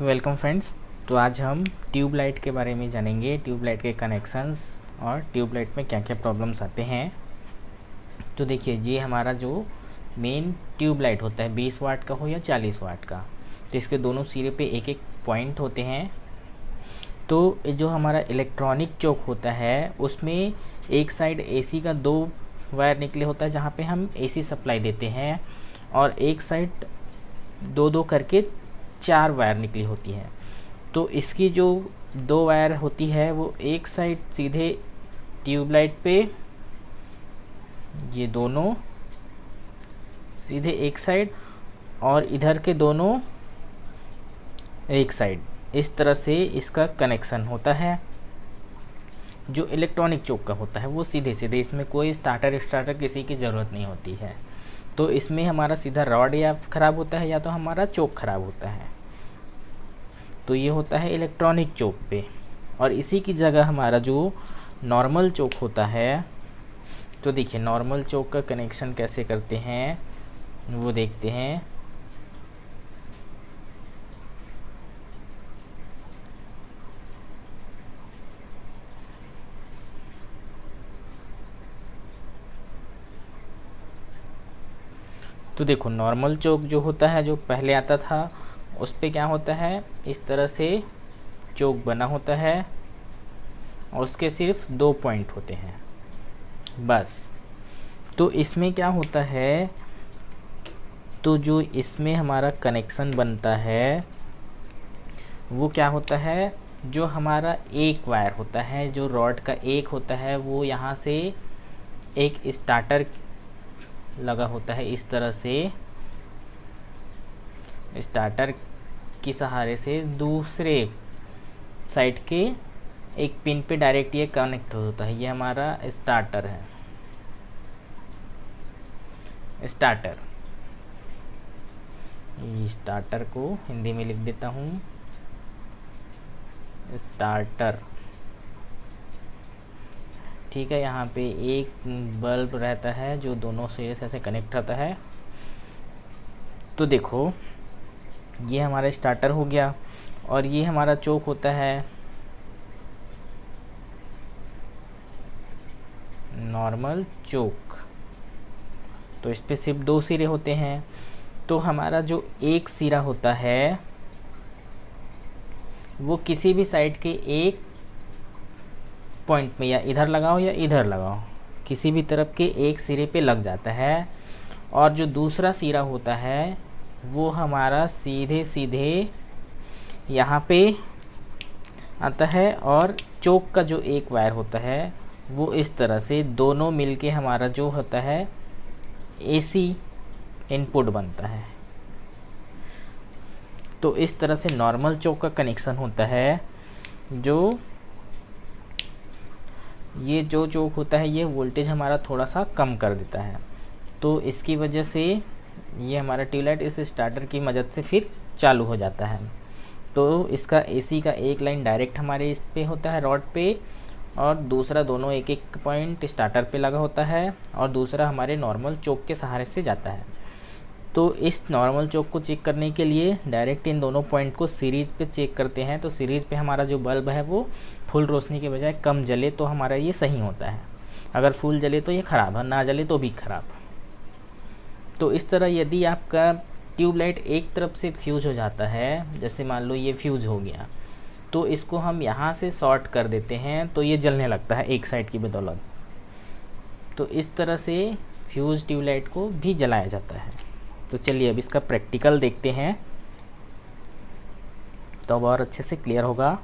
Welcome friends. तो आज हम ट्यूबलाइट के बारे में जानेंगे, ट्यूबलाइट के कनेक्शंस और ट्यूबलाइट में क्या क्या प्रॉब्लम्स आते हैं। तो देखिए, ये हमारा जो मेन ट्यूबलाइट होता है 20 वाट का हो या 40 वाट का, तो इसके दोनों सिरे पे एक एक पॉइंट होते हैं। तो जो हमारा इलेक्ट्रॉनिक चोक होता है उसमें एक साइड एसी का 2 वायर निकले होता है जहाँ पे हम एसी सप्लाई देते हैं, और एक साइड 2-2 करके 4 वायर निकली होती है। तो इसकी जो 2 वायर होती है वो एक साइड सीधे ट्यूबलाइट पे, ये दोनों सीधे एक साइड, और इधर के दोनों एक साइड। इस तरह से इसका कनेक्शन होता है। जो इलेक्ट्रॉनिक चोक का होता है वो सीधे सीधे, इसमें कोई स्टार्टर किसी की ज़रूरत नहीं होती है। तो इसमें हमारा सीधा रॉड या ख़राब होता है या तो हमारा चोक ख़राब होता है। तो ये होता है इलेक्ट्रॉनिक चोक पे। और इसी की जगह हमारा जो नॉर्मल चोक होता है, तो देखिए नॉर्मल चोक का कनेक्शन कैसे करते हैं वो देखते हैं। तो देखो, नॉर्मल चोक जो होता है, जो पहले आता था, उस पे क्या होता है, इस तरह से चोक बना होता है और उसके सिर्फ 2 पॉइंट होते हैं बस। तो इसमें क्या होता है, तो जो इसमें हमारा कनेक्शन बनता है वो क्या होता है, जो हमारा एक वायर होता है, जो रॉड का एक होता है, वो यहाँ से एक स्टार्टर लगा होता है। इस तरह से स्टार्टर की सहारे से दूसरे साइड के एक पिन पे डायरेक्ट ये कनेक्ट होता है। ये हमारा स्टार्टर है, स्टार्टर। स्टार्टर को हिंदी में लिख देता हूँ, स्टार्टर। ठीक है, यहाँ पे एक बल्ब रहता है जो दोनों सिरे से ऐसे कनेक्ट होता है। तो देखो, ये हमारा स्टार्टर हो गया और ये हमारा चोक होता है नॉर्मल चोक। तो इस पे सिर्फ 2 सिरे होते हैं। तो हमारा जो एक सिरा होता है वो किसी भी साइड के एक पॉइंट में, या इधर लगाओ या इधर लगाओ, किसी भी तरफ के एक सिरे पे लग जाता है। और जो दूसरा सिरा होता है वो हमारा सीधे सीधे यहाँ पे आता है, और चोक का जो एक वायर होता है वो इस तरह से दोनों मिलके हमारा जो होता है एसी इनपुट बनता है। तो इस तरह से नॉर्मल चोक का कनेक्शन होता है। जो ये जो चोक होता है ये वोल्टेज हमारा थोड़ा सा कम कर देता है। तो इसकी वजह से ये हमारा ट्यूबलाइट इस स्टार्टर की मदद से फिर चालू हो जाता है। तो इसका एसी का एक लाइन डायरेक्ट हमारे इस पे होता है रॉड पे, और दूसरा दोनों एक एक पॉइंट स्टार्टर पे लगा होता है, और दूसरा हमारे नॉर्मल चोक के सहारे से जाता है। तो इस नॉर्मल चोक को चेक करने के लिए डायरेक्ट इन दोनों पॉइंट को सीरीज़ पे चेक करते हैं। तो सीरीज़ पे हमारा जो बल्ब है वो फुल रोशनी के बजाय कम जले तो हमारा ये सही होता है। अगर फुल जले तो ये ख़राब है, ना जले तो भी ख़राब। तो इस तरह यदि आपका ट्यूबलाइट एक तरफ से फ्यूज हो जाता है, जैसे मान लो ये फ्यूज हो गया, तो इसको हम यहाँ से शॉर्ट कर देते हैं तो ये जलने लगता है एक साइड की बदौलत। तो इस तरह से फ्यूज ट्यूबलाइट को भी जलाया जाता है। तो चलिए अब इसका प्रैक्टिकल देखते हैं, तो अब और अच्छे से क्लियर होगा।